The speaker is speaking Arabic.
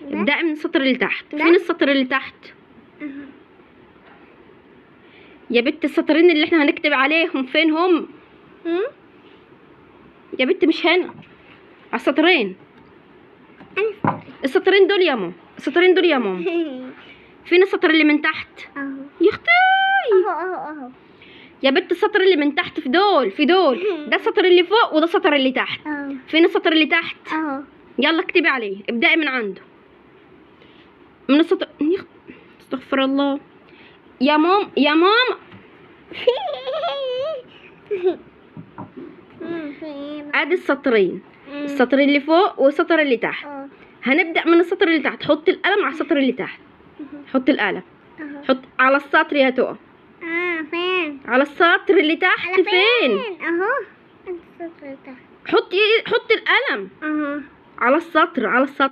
ابدأي من السطر اللي تحت. ده؟ فين السطر اللي تحت؟ يا بنت السطرين اللي احنا هنكتب عليهم فين هم؟ يا بنت مش هنا على السطرين. السطرين دول يا ماما، السطرين دول يا ماما. فين السطر اللي من تحت؟ اهو يا اختي اهو يا بنت السطر اللي من تحت في دول في دول. ده السطر اللي فوق وده السطر اللي تحت. اهو فين السطر اللي تحت؟ اهو يلا اكتبي عليه، ابدأي من عنده. من السطر استغفر الله يا ماما يا ماما. ادي السطرين، السطر اللي فوق والسطر اللي تحت. هنبدأ من السطر اللي تحت. حط القلم على السطر اللي تحت. حط القلم، حط على السطر يا تقى. فين؟ على السطر اللي تحت. فين؟ اهو السطر تحت. حطي القلم اهو على السطر، على السطر.